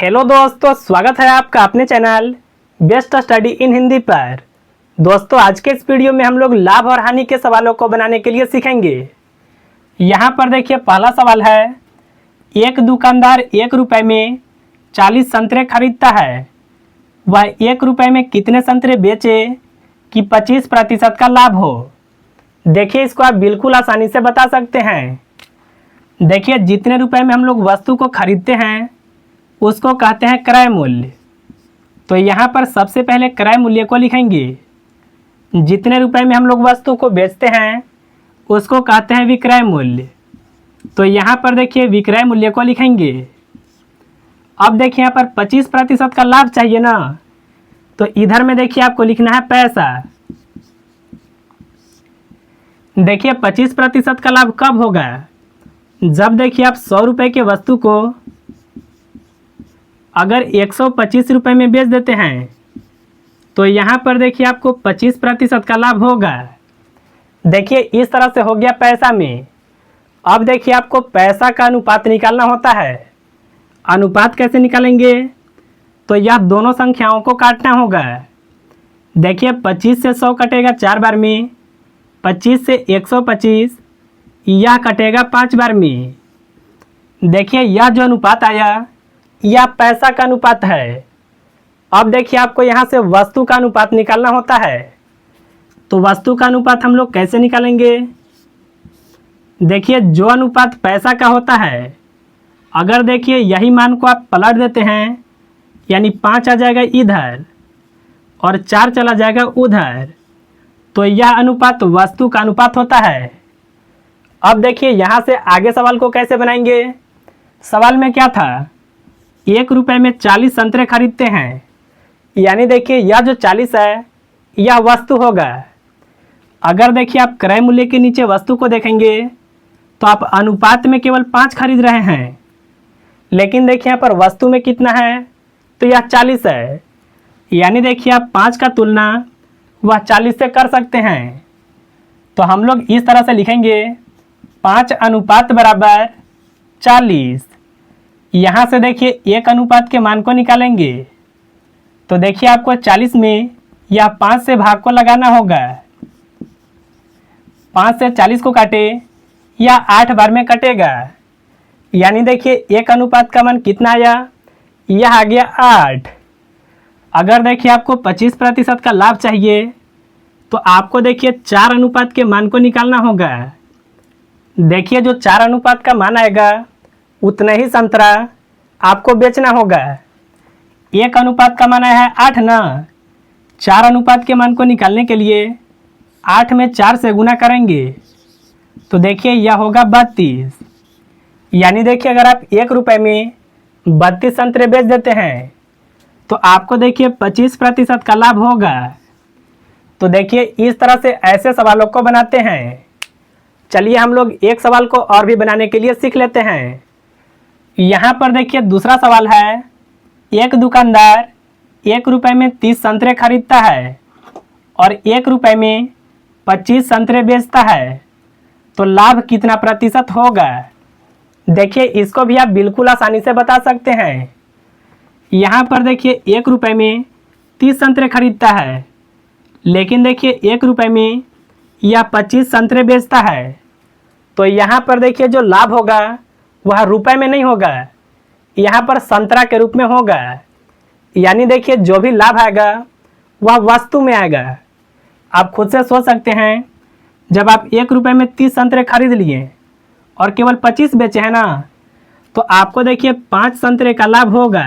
Hello दोस्तों, स्वागत है आपका अपने channel best study in Hindi पर। दोस्तों, आज के इस वीडियो में हम लोग लाभ और हानि के सवालों को बनाने के लिए सीखेंगे। यहाँ पर देखिए, पहला सवाल है, एक दुकानदार 1 रुपये में 40 संतरे खरीदता है। वह 1 रुपये में कितने संतरे बेचे कि 25% का लाभ हो। देखिए, इसको आप बिल्कुल आसानी से बता सकते हैं। देखिए, जितने रुपए में हम लोग वस्तु को खरीदते हैं उसको कहते हैं क्रय मूल्य। तो यहाँ पर सबसे पहले क्रय मूल्य को लिखेंगे। जितने रुपए में हम लोग वस्तु को बेचते हैं उसको कहते हैं विक्रय मूल्य। तो यहाँ पर देखिए विक्रय मूल्य को लिखेंगे। अब देखिए यहाँ पर 25% का लाभ चाहिए ना, तो इधर में देखिए आपको लिखना है पैसा। देखिए 25% का लाभ कब होगा, जब देखिए आप 100 रुपये के वस्तु को अगर 125 रुपये में बेच देते हैं तो यहाँ पर देखिए आपको 25% का लाभ होगा। देखिए इस तरह से हो गया पैसा में। अब देखिए आपको पैसा का अनुपात निकालना होता है। अनुपात कैसे निकालेंगे, तो यह दोनों संख्याओं को काटना होगा। देखिए 25 से 100 कटेगा 4 बार में, 25 से 125 यह कटेगा 5 बार में। देखिए यह जो अनुपात आया यह पैसा का अनुपात है। अब देखिए आपको यहाँ से वस्तु का अनुपात निकालना होता है। तो वस्तु का अनुपात हम लोग कैसे निकालेंगे, देखिए जो अनुपात पैसा का होता है, अगर देखिए यही मान को आप पलट देते हैं, यानी 5 आ जाएगा इधर और 4 चला जाएगा उधर, तो यह अनुपात वस्तु का अनुपात होता है। अब देखिए यहाँ से आगे सवाल को कैसे बनाएंगे। सवाल में क्या था, 1 रुपये में 40 संतरे खरीदते हैं, यानी देखिए यह जो 40 है यह वस्तु होगा। अगर देखिए आप क्रय मूल्य के नीचे वस्तु को देखेंगे तो आप अनुपात में केवल 5 खरीद रहे हैं, लेकिन देखिए यहाँ पर वस्तु में कितना है, तो यह 40 है। यानी देखिए आप 5 का तुलना वह 40 से कर सकते हैं। तो हम लोग इस तरह से लिखेंगे 5 अनुपात बराबर 40। यहाँ से देखिए 1 अनुपात के मान को निकालेंगे। तो देखिए आपको 40 में यह 5 से भाग को लगाना होगा। 5 से 40 को काटे, यह 8 बार में कटेगा। यानी देखिए 1 अनुपात का मान कितना आया, यह आ गया 8। अगर देखिए आपको 25% का लाभ चाहिए तो आपको देखिए 4 अनुपात के मान को निकालना होगा। देखिए जो 4 अनुपात का मान आएगा उतना ही संतरा आपको बेचना होगा। 1 अनुपात का मान आया है 8 ना, 4 अनुपात के मान को निकालने के लिए 8 में 4 से गुना करेंगे, तो देखिए यह होगा 32। यानी देखिए अगर आप 1 रुपये में 32 संतरे बेच देते हैं तो आपको देखिए 25% का लाभ होगा। तो देखिए इस तरह से ऐसे सवालों को बनाते हैं। चलिए हम लोग एक सवाल को और भी बनाने के लिए सीख लेते हैं। यहाँ पर देखिए दूसरा सवाल है, एक दुकानदार 1 रुपये में 30 संतरे खरीदता है और 1 रुपये में 25 संतरे बेचता है, तो लाभ कितना प्रतिशत होगा। देखिए इसको भी आप बिल्कुल आसानी से बता सकते हैं। यहाँ पर देखिए 1 रुपये में 30 संतरे खरीदता है, लेकिन देखिए 1 रुपये में यह 25 संतरे बेचता है, तो यहाँ पर देखिए जो लाभ होगा वह रुपए में नहीं होगा, यहाँ पर संतरा के रूप में होगा। यानी देखिए जो भी लाभ आएगा वह वस्तु में आएगा। आप खुद से सोच सकते हैं, जब आप 1 रुपये में 30 संतरे खरीद लिए और केवल 25 बेचे हैं ना, तो आपको देखिए 5 संतरे का लाभ होगा।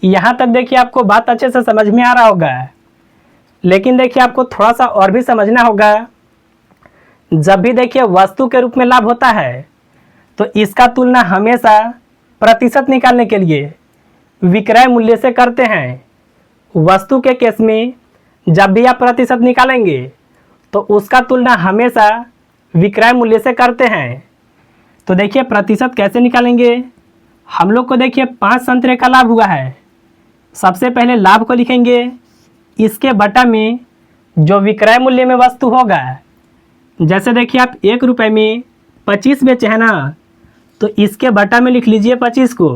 यहाँ तक देखिए आपको बात अच्छे से समझ में आ रहा होगा, लेकिन देखिए आपको थोड़ा सा और भी समझना होगा। जब भी देखिए वस्तु के रूप में लाभ होता है तो इसका तुलना हमेशा प्रतिशत निकालने के लिए विक्रय मूल्य से करते हैं। वस्तु के केस में जब भी आप प्रतिशत निकालेंगे तो उसका तुलना हमेशा विक्रय मूल्य से करते हैं। तो देखिए प्रतिशत कैसे निकालेंगे, हम लोग को देखिए 5 संतरे का लाभ हुआ है। सबसे पहले लाभ को लिखेंगे, इसके बटा में जो विक्रय मूल्य में वस्तु होगा। जैसे देखिए आप 1 रुपये में 25 बेचे हैं ना, तो इसके बटा में लिख लीजिए 25 को।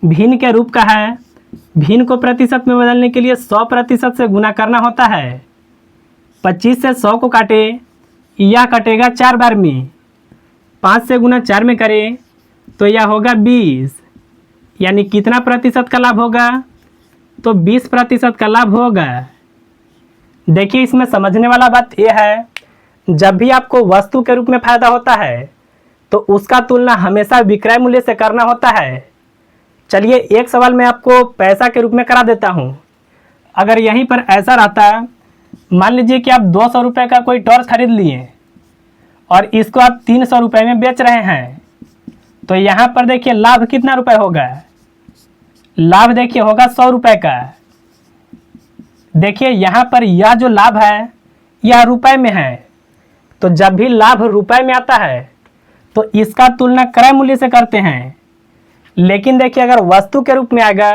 भिन्न के रूप का है। भिन्न को प्रतिशत में बदलने के लिए 100% से गुना करना होता है। 25 से 100 को काटे, यह कटेगा 4 बार में। 5 से गुना 4 में करें तो यह होगा 20, यानी कितना प्रतिशत का लाभ होगा? तो 20% का लाभ होगा। देखिए, इसमें समझने वाला बात यह है, जब भी आपको वस्तु के रूप में फायदा होता है तो उसका तुलना हमेशा विक्रय मूल्य से करना होता है। चलिए एक सवाल मैं आपको पैसा के रूप में करा देता हूँ। अगर यहीं पर ऐसा रहता, मान लीजिए कि आप 200 रुपये का कोई टॉर्च खरीद लिए और इसको आप 300 रुपये में बेच रहे हैं, तो यहाँ पर देखिए लाभ कितना रुपए होगा? लाभ देखिए होगा 100 रुपये का। देखिए यहाँ पर यह जो लाभ है यह रुपए में है, तो जब भी लाभ रुपए में आता है तो इसका तुलना क्रय मूल्य से करते हैं। लेकिन देखिए अगर वस्तु के रूप में आएगा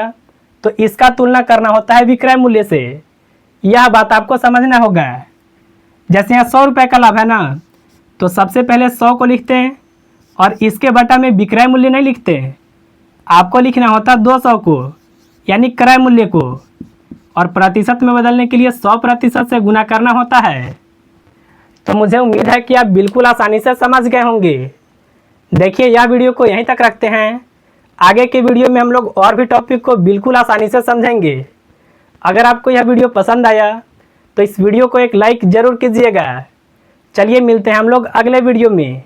तो इसका तुलना करना होता है विक्रय मूल्य से। यह बात आपको समझना होगा। जैसे यहाँ 100 रुपये का लाभ है ना, तो सबसे पहले 100 को लिखते हैं और इसके बटा में विक्रय मूल्य नहीं लिखते, आपको लिखना होता 200 को, यानी क्रय मूल्य को, और प्रतिशत में बदलने के लिए 100% से गुना करना होता है। तो मुझे उम्मीद है कि आप बिल्कुल आसानी से समझ गए होंगे। देखिए यह वीडियो को यहीं तक रखते हैं। आगे के वीडियो में हम लोग और भी टॉपिक को बिल्कुल आसानी से समझेंगे। अगर आपको यह वीडियो पसंद आया तो इस वीडियो को एक लाइक ज़रूर कीजिएगा। चलिए मिलते हैं हम लोग अगले वीडियो में।